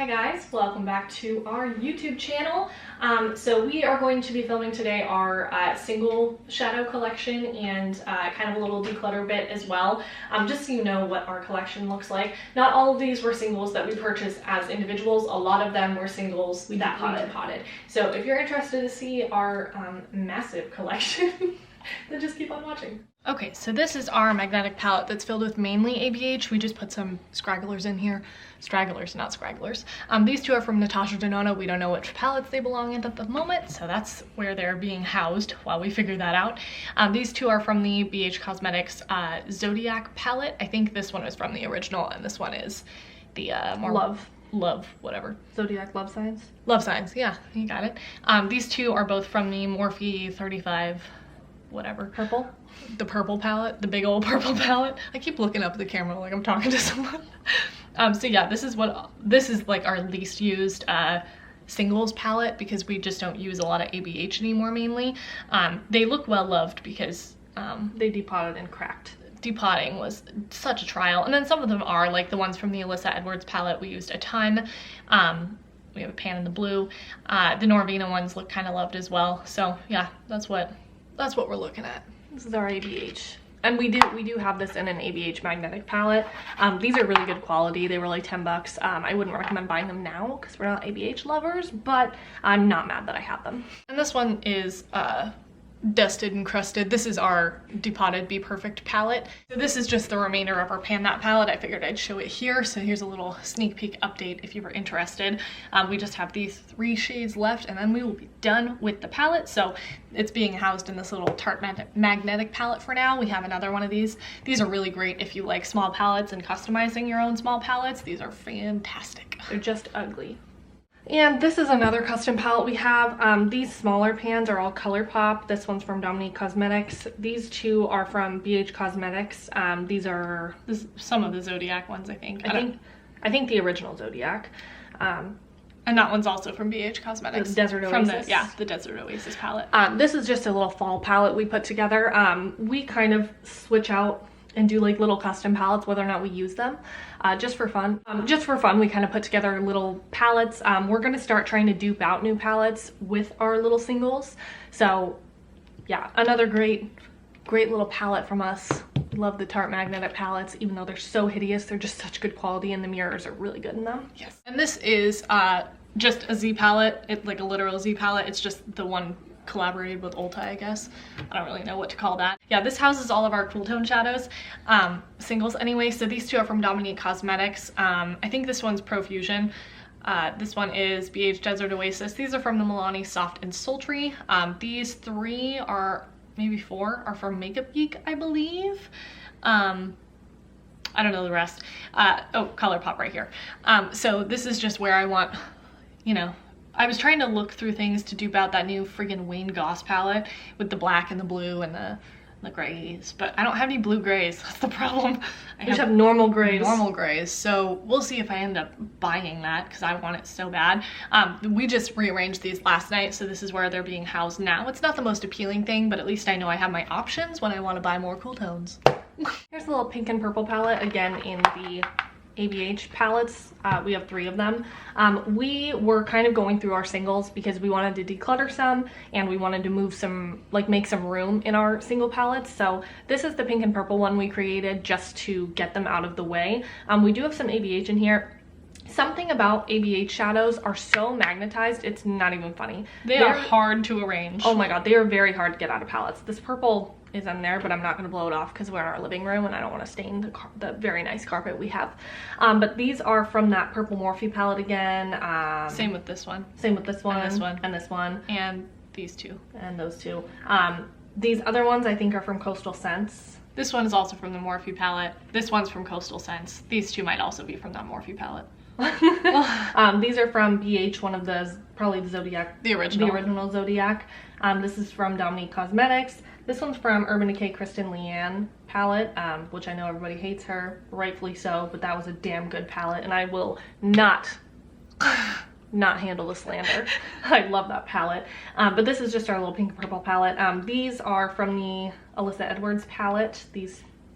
guys, welcome back to our YouTube channel. So we are going to be filming today our single shadow collection and kind of a little declutter bit as well, just so you know what our collection looks like. Not all of these were singles that we purchased as individuals. A lot of them were singles that we depotted. So if you're interested to see our massive collection, then just keep on watching. Okay, so this is our magnetic palette that's filled with mainly ABH. We just put some scragglers in here. Stragglers, not scragglers. These two are from Natasha Denona. We don't know which palettes they belong in at the moment, so that's where they're being housed while we figure that out. These two are from the BH Cosmetics Zodiac palette. I think this one is from the original, and this one is the more love, whatever. Zodiac Love Signs? Love Signs, yeah, you got it. These two are both from the Morphe 35 whatever. Purple? The purple palette, the big old purple palette. I keep looking up at the camera like I'm talking to someone. So yeah, this is like our least used singles palette because we just don't use a lot of ABH anymore mainly. They look well loved because they depotted and cracked. Depotting was such a trial. And then some of them are, like the ones from the Alyssa Edwards palette we used a ton. We have a pan in the blue. The Norvina ones look kind of loved as well. So yeah, that's what we're looking at. This is our ABH. And we do have this in an ABH magnetic palette. These are really good quality. They were like 10 bucks. I wouldn't recommend buying them now because we're not ABH lovers, but I'm not mad that I have them. And this one is dusted and crusted. This is our depotted Be Perfect palette. So this is just the remainder of our Pan That palette. I figured I'd show it here. So here's a little sneak peek update if you were interested. We just have these 3 shades left and then we will be done with the palette. So it's being housed in this little Tarte magnetic palette for now. We have another one of these. These are really great if you like small palettes and customizing your own small palettes. These are fantastic. They're just ugly. And this is another custom palette we have. These smaller pans are all ColourPop. This one's from Dominique Cosmetics. These two are from BH Cosmetics. These are some of the Zodiac ones, I think. I think the original Zodiac. And that one's also from BH Cosmetics. The Desert Oasis. The Desert Oasis palette. This is just a little fall palette we put together. We kind of switch out and do like little custom palettes whether or not we use them, just for fun. We kind of put together little palettes. We're gonna start trying to dupe out new palettes with our little singles. So yeah, another great little palette from us. Love the Tarte magnetic palettes, even though they're so hideous. They're just such good quality and the mirrors are really good in them. Yes. And this is just a Z palette. It's like a literal Z palette. It's just the one collaborated with Ulta, I guess. I don't really know what to call that. Yeah, this houses all of our cool tone shadows, singles anyway. So these two are from Dominique Cosmetics. I think this one's Profusion. This one is BH Desert Oasis. These are from the Milani Soft and Sultry. These 3 are, maybe 4, are from Makeup Geek, I believe. I don't know the rest. Oh, ColourPop right here. So this is just where I want, you know, I was trying to look through things to dupe out that new friggin' Wayne Goss palette with the black and the blue and the grays, but I don't have any blue grays. That's the problem. I just have normal grays. Normal grays. So we'll see if I end up buying that because I want it so bad. We just rearranged these last night, so this is where they're being housed now. It's not the most appealing thing, but at least I know I have my options when I want to buy more cool tones. Here's a little pink and purple palette, again in the ABH palettes. We have 3 of them. We were kind of going through our singles because we wanted to declutter some and we wanted to move some, like make some room in our single palettes. So this is the pink and purple one we created just to get them out of the way. We do have some ABH in here. Something about ABH shadows are so magnetized, it's not even funny. They're hard to arrange. Oh my god, they are very hard to get out of palettes. This purple is in there, but I'm not going to blow it off because we're in our living room and I don't want to stain the very nice carpet we have. But these are from that purple Morphe palette again. Same with this one. Same with this one. And this one. And this one. And these 2. And those 2. These other ones I think are from Coastal Scents. This one is also from the Morphe palette. This one's from Coastal Scents. These 2 might also be from that Morphe palette. These are from BH, one of the, probably the Zodiac. The original Zodiac. This is from Dominique Cosmetics. This one's from Urban Decay Kristen Leanne palette, which I know everybody hates her, rightfully so, but that was a damn good palette, and I will not handle the slander. I love that palette. But this is just our little pink and purple palette. These are from the Alyssa Edwards palette.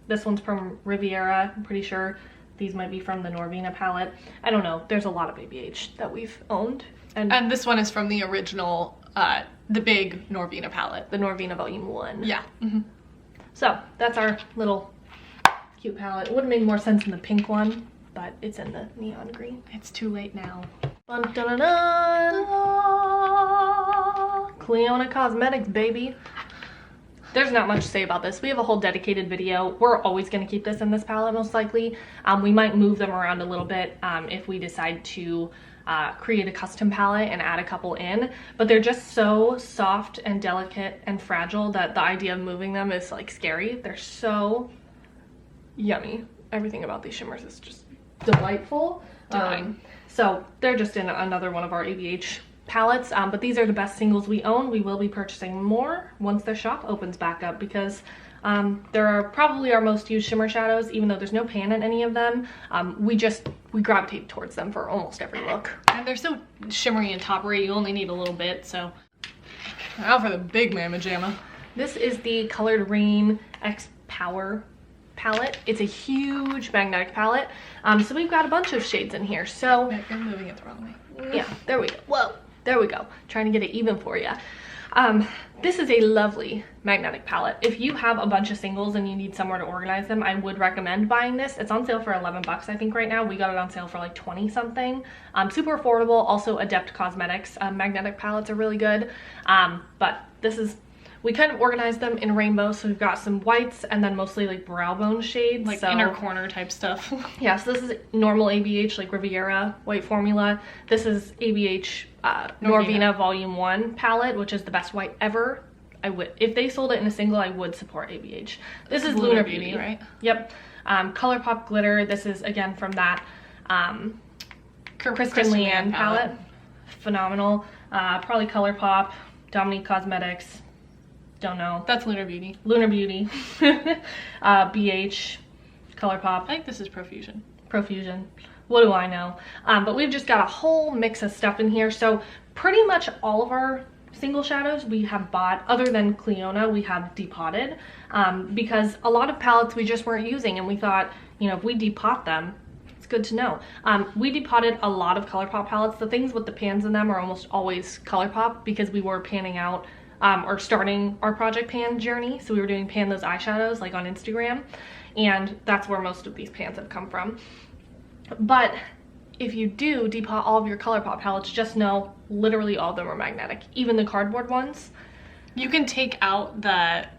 This one's from Riviera, I'm pretty sure. These might be from the Norvina palette. I don't know. There's a lot of ABH that we've owned. And this one is from the original, the big Norvina palette. The Norvina Volume 1. Yeah. So that's our little cute palette. It would have made more sense in the pink one, but it's in the neon green. It's too late now. Dun, dun, dun, dun. Cleona Cosmetics, baby. There's not much to say about this. We have a whole dedicated video. We're always going to keep this in this palette, most likely. We might move them around a little bit if we decide to create a custom palette and add a couple in, but they're just so soft and delicate and fragile that the idea of moving them is like scary. They're so yummy. Everything about these shimmers is just delightful. So they're just in another one of our ABH palettes, but these are the best singles we own. We will be purchasing more once their shop opens back up, because they're probably our most used shimmer shadows, even though there's no pan in any of them. We gravitate towards them for almost every look. And they're so shimmery and toppery, you only need a little bit, so. Now for the big mamma jamma. This is the Colored Rain X Power palette. It's a huge magnetic palette. So we've got a bunch of shades in here. So you're moving it the wrong way. Yeah, there we go. Whoa, there we go. Trying to get it even for you. This is a lovely magnetic palette. If you have a bunch of singles and you need somewhere to organize them, I would recommend buying this. It's on sale for 11 bucks, I think, right now. We got it on sale for like 20 something. Super affordable. Also, Adept Cosmetics magnetic palettes are really good. But this is, we kind of organized them in rainbow. So we've got some whites and then mostly like brow bone shades. Like inner corner type stuff. Yeah, so this is normal ABH, like Riviera white formula. This is ABH Norvina Volume 1 palette, which is the best white ever. I would, if they sold it in a single, I would support ABH. This is Lunar Beauty, right? Yep. ColourPop Glitter. This is again from that Kristen Leanne palette. Phenomenal. Probably ColourPop, Dominique Cosmetics. Don't know. That's Lunar Beauty. Lunar Beauty. BH, ColourPop. I think this is Profusion. Profusion. What do I know? But we've just got a whole mix of stuff in here. So pretty much all of our single shadows we have bought, other than Cleona, we have depotted, because a lot of palettes we just weren't using, and we thought, you know, if we depot them, it's good to know. We depotted a lot of ColourPop palettes. The things with the pans in them are almost always ColourPop, because we were panning out or starting our project pan journey. So we were doing pan those eyeshadows like on Instagram, and that's where most of these pans have come from. But if you do depot all of your ColourPop palettes, just know literally all of them are magnetic, even the cardboard ones. You can take out the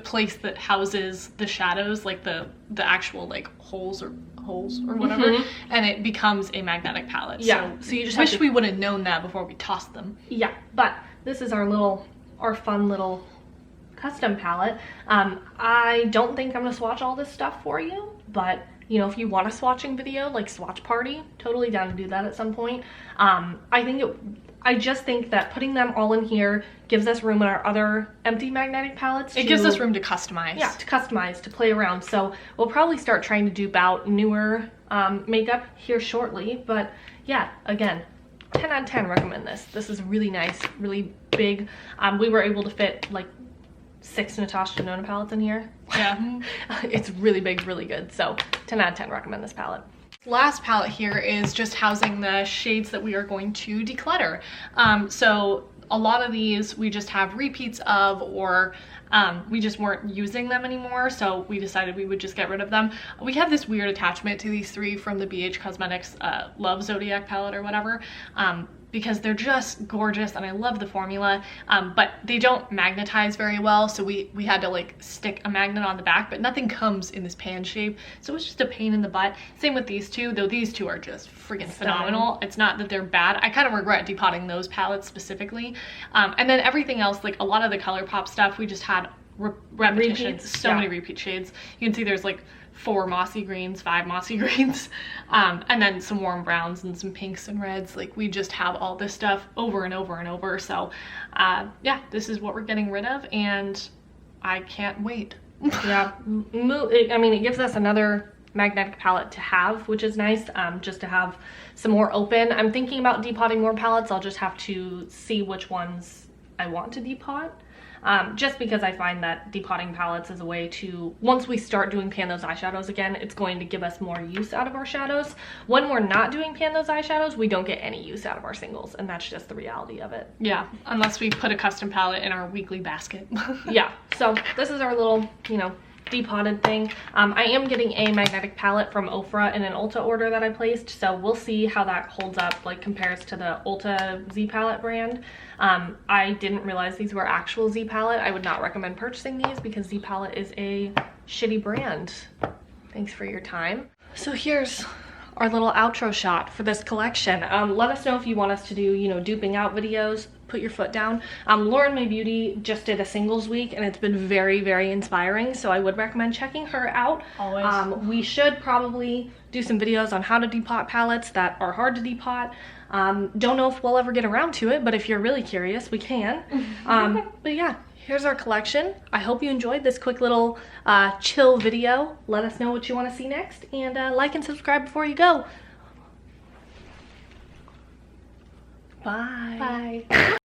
place that houses the shadows, like the actual like holes or whatever, and it becomes a magnetic palette. Yeah, so you just wish we would have known that before we tossed them. Yeah, but this is our fun little custom palette. I don't think I'm gonna swatch all this stuff for you, but you know, if you want a swatching video, like swatch party, totally down to do that at some point. I just think that putting them all in here gives us room in our other empty magnetic palettes. It gives us room to customize. Yeah, to customize, to play around. So we'll probably start trying to dupe out newer makeup here shortly. But yeah, again, 10 out of 10 recommend this. This is really nice, really big. We were able to fit like 6 Natasha Denona palettes in here. Yeah. It's really big, really good. So 10 out of 10 recommend this palette. Last palette here is just housing the shades that we are going to declutter. So a lot of these we just have repeats of, or we just weren't using them anymore, so we decided we would just get rid of them. We have this weird attachment to these three from the BH Cosmetics Love Zodiac palette or whatever, because they're just gorgeous and I love the formula, but they don't magnetize very well, so we had to like stick a magnet on the back, but nothing comes in this pan shape, so it's just a pain in the butt. Same with these two, though these two are just freaking phenomenal. It's not that they're bad. I kind of regret depotting those palettes specifically. And then everything else, like a lot of the ColourPop stuff, we just had repetitions, so many repeat shades. You can see there's like 4 mossy greens, 5 mossy greens, and then some warm browns and some pinks and reds. Like we just have all this stuff over and over and over. So yeah, this is what we're getting rid of, and I can't wait. Yeah, I mean, it gives us another magnetic palette to have, which is nice, just to have some more open. I'm thinking about depotting more palettes. I'll just have to see which ones I want to depot. just because I find that depotting palettes is a way to, once we start doing pan those eyeshadows again, it's going to give us more use out of our shadows. When we're not doing pan those eyeshadows, we don't get any use out of our singles, and that's just the reality of it. Yeah, unless we put a custom palette in our weekly basket. Yeah, so this is our little, you know, depotted thing. I am getting a magnetic palette from Ofra in an Ulta order that I placed, so we'll see how that holds up, like compares to the Ulta Z palette brand. I didn't realize these were actual Z palette. I would not recommend purchasing these because Z palette is a shitty brand. Thanks for your time. So here's our little outro shot for this collection. Let us know if you want us to do, you know, duping out videos. Put your foot down. Lauren May Beauty just did a singles week and it's been very, very inspiring, so I would recommend checking her out. Always. We should probably do some videos on how to depot palettes that are hard to depot. Don't know if we'll ever get around to it, but if you're really curious, we can. But yeah, here's our collection. I hope you enjoyed this quick little chill video. Let us know what you want to see next, and like and subscribe before you go. Bye. Bye.